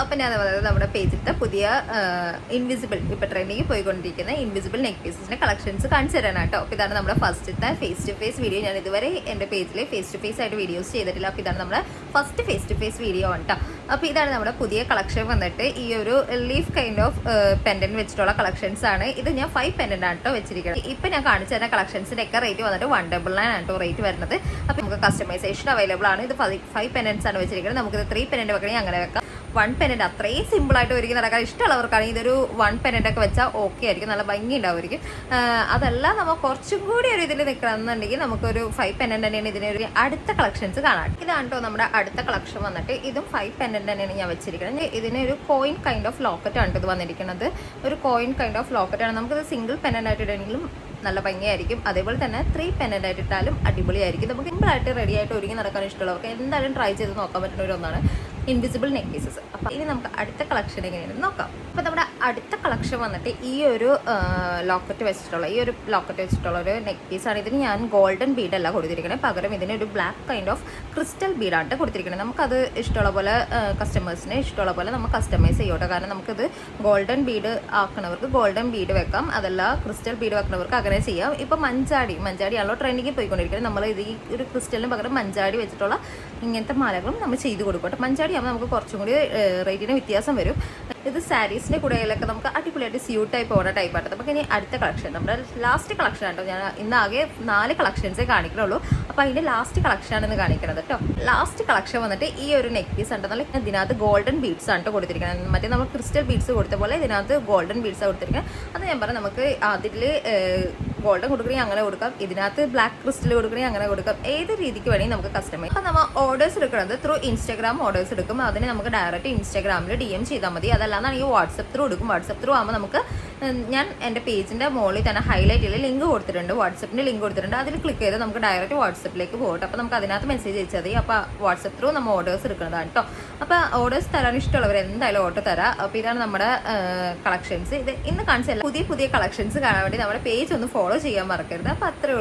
അപ്പം ഞാൻ പറയുന്നത് നമ്മുടെ പേജിലത്തെ പുതിയ ഇൻവിസിബിൾ ഇപ്പം ട്രെൻഡിങ് പോയിക്കൊണ്ടിരിക്കുന്ന ഇൻവിസിബിൾ നെക്ക് പീസസിന്റെ കളക്ഷൻസ് കാണിച്ചു തരാനാണ് കേട്ടോ. അപ്പോൾ ഇതാണ് നമ്മുടെ ഫസ്റ്റത്തെ ഫേസ് ടു ഫേസ് വീഡിയോ. ഞാൻ ഇതുവരെ എൻ്റെ പേജിൽ ഫേസ് ടു ഫേസ് ആയിട്ട് വീഡിയോസ് ചെയ്തിട്ടില്ല. അപ്പോൾ ഇതാണ് നമ്മുടെ first face to face video ആണ് കേട്ടോ. അപ്പോൾ ഇതാണ് നമ്മുടെ പുതിയ കളക്ഷൻ വന്നിട്ട് ഈ ഒരു ലീഫ് കൈൻഡ് ഓഫ് പെൻഡന്റ് വെച്ചിട്ടുള്ള കളക്ഷൻസ് ആണ്. ഇത് ഞാൻ 5 പെൻഡന്റ് ആണ് കേട്ടോ വെച്ചിരിക്കുന്നത്. ഇപ്പം ഞാൻ കാണിച്ചു തരുന്ന കളക്ഷൻസിന്റെ ഒക്കെ റേറ്റ് വന്നിട്ട് 199 ആണ് കേട്ടോ റേറ്റ് വരുന്നത്. അപ്പോൾ നമുക്ക് കസ്റ്റമൈസേഷൻ അവൈലബിൾ ആണ്. ഇത് 5 പെൻഡന്റ്സ് ആണ് വെച്ചിരിക്കുന്നത്. നമുക്കിത് 3 പെൻഡന്റ് വെക്കണമെങ്കിൽ അങ്ങനെ വെക്കാം. 1 പെൻഡന്റ് അത്രയും സിമ്പിളായിട്ട് ഒരുക്കി നടക്കാൻ ഇഷ്ടമുള്ളവർക്കാണെങ്കിൽ ഇതൊരു 1 പെൻഡന്റ് ഒക്കെ വെച്ചാൽ ഓക്കെ ആയിരിക്കും, നല്ല ഭംഗി ഉണ്ടാവുമായിരിക്കും. അതല്ല നമ്മൾ കുറച്ചും കൂടി ഒരു ഇതിൽ നിൽക്കണമെന്നുണ്ടെങ്കിൽ നമുക്കൊരു 5 പെൻഡന്റ് തന്നെയാണ് ഇതിനൊരു അടുത്ത കളക്ഷൻസ് കാണാം. ഇതാണ് കേട്ടോ നമ്മുടെ അടുത്ത കളക്ഷൻ വന്നിട്ട്. ഇതും 5 പെൻഡന്റ് തന്നെയാണ് ഞാൻ വെച്ചിരിക്കുന്നത്. ഇതിനൊരു കോയിൻ കൈൻഡ് ഓഫ് ലോക്കറ്റ് ആണ് ഇത് വന്നിരിക്കുന്നത്. ഒരു കോയിൻ കൈൻഡ് ഓഫ് ലോക്കറ്റ് ആണ്. നമുക്കിത് സിംഗിൾ പെൻഡന്റ് ആയിട്ട് ഇടണമെങ്കിലും നല്ല ഭംഗിയായിരിക്കും. അതേപോലെ തന്നെ 3 പെൻഡന്റ് ആയിട്ട് ഇട്ടാലും അടിപൊളിയായിരിക്കും. നമുക്ക് സിമ്പിളായിട്ട് റെഡി ആയിട്ട് ഒരുങ്ങി നടക്കാൻ ഇഷ്ടമുള്ളവർക്ക് എന്തായാലും ട്രൈ ചെയ്ത് നോക്കാൻ പറ്റുന്ന ഒരു ഒന്നാണ് ഇൻവിസിബിൾ നെക്ക് പീസസ്. അപ്പോൾ ഇനി നമുക്ക് അടുത്ത കളക്ഷൻ എങ്ങനെയാണെന്ന് നോക്കാം. അപ്പോൾ നമ്മുടെ അടുത്ത കളക്ഷൻ വന്നിട്ട് ഈ ഒരു ലോക്കറ്റ് വെച്ചിട്ടുള്ള ഒരു നെക്ക് പീസാണ്. ഇതിന് ഞാൻ ഗോൾഡൻ ബീഡ് അല്ല കൊടുത്തിരിക്കുന്നത്, പകരം ഇതിന് ഒരു ബ്ലാക്ക് കൈൻഡ് ഓഫ് ക്രിസ്റ്റൽ ബീഡാണ് കൊടുത്തിരിക്കുന്നത്. നമുക്കത് ഇഷ്ടമുള്ള പോലെ കസ്റ്റമേഴ്സിന് ഇഷ്ടമുള്ള പോലെ നമുക്ക് കസ്റ്റമൈസ് ചെയ്യോട്ടെ. കാരണം നമുക്കിത് ഗോൾഡൻ ബീഡ് ആക്കണവർക്ക് ഗോൾഡൻ ബീഡ് വെക്കാം, അതല്ല ക്രിസ്റ്റൽ ബീഡ് വെക്കണവർക്ക് അങ്ങനെ ചെയ്യാം. ഇപ്പം മഞ്ചാടിയാണല്ലോ ട്രെൻഡിങ്ങിൽ പോയിക്കൊണ്ടിരിക്കുന്നത്. നമ്മൾ ഇത് ഈ ഒരു ക്രിസ്റ്റലിന് പകരം മഞ്ചാടി വെച്ചിട്ടുള്ള ഇങ്ങനത്തെ മാലകളും നമ്മൾ ചെയ്ത് കൊടുക്കട്ടെ. മഞ്ചാടി ആകുമ്പോൾ നമുക്ക് കുറച്ചും കൂടി റേറ്റിന് വ്യത്യാസം വരും. ഇത് സാരീസിൻ്റെ കൂടെയൊക്കെ നമുക്ക് അടിപൊളിയായിട്ട് സ്യൂട്ടായി പോകുന്ന ടൈപ്പായിട്ട്. നമുക്ക് ഇനി അടുത്ത കളക്ഷൻ നമ്മുടെ ലാസ്റ്റ് കളക്ഷൻ ആട്ടോ. ഞാൻ ഇന്ന് ആകെ 4 കളക്ഷൻസേ കാണിക്കണുള്ളൂ. അപ്പോൾ അതിൻ്റെ ലാസ്റ്റ് കളക്ഷനാണെന്ന് കാണിക്കണത് കേട്ടോ. ലാസ്റ്റ് കളക്ഷൻ വന്നിട്ട് ഈ ഒരു നെക്ക് പീസ് ഉണ്ടെന്നാൽ ഇതിനകത്ത് ഗോൾഡൻ ബീഡ്സ് ആണ് കൊടുത്തിരിക്കുന്നത്. മറ്റേ നമ്മൾ ക്രിസ്റ്റൽ ബീഡ്സ് കൊടുത്ത പോലെ ഇതിനകത്ത് ഗോൾഡൻ ബീഡ്സ് കൊടുത്തിരിക്കുന്നത്. അത് ഞാൻ പറയാം, നമുക്ക് അതിൽ ഗോൾഡൻ കൊടുക്കണമെങ്കിൽ അങ്ങനെ കൊടുക്കാം, ഇതിനകത്ത് ബ്ലാക്ക് ക്രിസ്റ്റൽ കൊടുക്കണമെങ്കിൽ അങ്ങനെ കൊടുക്കാം. ഏത് രീതിക്ക് വേണമെങ്കിൽ നമുക്ക് കസ്റ്റമൈസ്. അപ്പോൾ നമ്മൾ ഓർഡേഴ്സ് എടുക്കുന്നത് ത്രൂ ഇൻസ്റ്റാഗ്രാം ഓർഡേഴ്സ് എടുക്കും. അതിന് നമുക്ക് ഡയറക്റ്റ് ഇൻസ്റ്റാഗ്രാമിൽ DM ചെയ്താൽ മതി. അതല്ലാന്നാണെങ്കിൽ വാട്സപ്പ് ത്രൂ എടുക്കും. വാട്സപ്പ് ത്രൂ ആകുമ്പോൾ നമുക്ക് ഞാൻ എൻ്റെ പേജിൻ്റെ മുകളിൽ തന്നെ ഹൈലൈറ്റിൽ ലിങ്ക് കൊടുത്തിട്ടുണ്ട്, വാട്സപ്പിൻ്റെ ലിങ്ക് കൊടുത്തിട്ടുണ്ട്. അതിൽ ക്ലിക്ക് ചെയ്ത് നമുക്ക് ഡയറക്റ്റ് വാട്സപ്പിലേക്ക് പോകട്ടെ. അപ്പോൾ നമുക്ക് അതിനകത്ത് മെസ്സേജ് അയച്ചാൽ മതി. അപ്പോൾ വാട്സപ്പ് ത്രൂ നമ്മൾ ഓർഡേഴ്സ് എടുക്കുന്നതാണ് കേട്ടോ. അപ്പോൾ ഓർഡേഴ്സ് തരാൻ ഇഷ്ടമുള്ളവർ എന്തായാലും ഓർഡർ തരാം. അപ്പോൾ ഇതാണ് നമ്മുടെ കളക്ഷൻസ്. ഇത് ഇന്ന് കാണിച്ചല്ല പുതിയ കളക്ഷൻസ് കാണാൻ വേണ്ടി നമ്മുടെ പേജ് ഒന്ന് ഫോളോ ചെയ്യാൻ മറക്കരുത്. അപ്പോൾ അത്രേ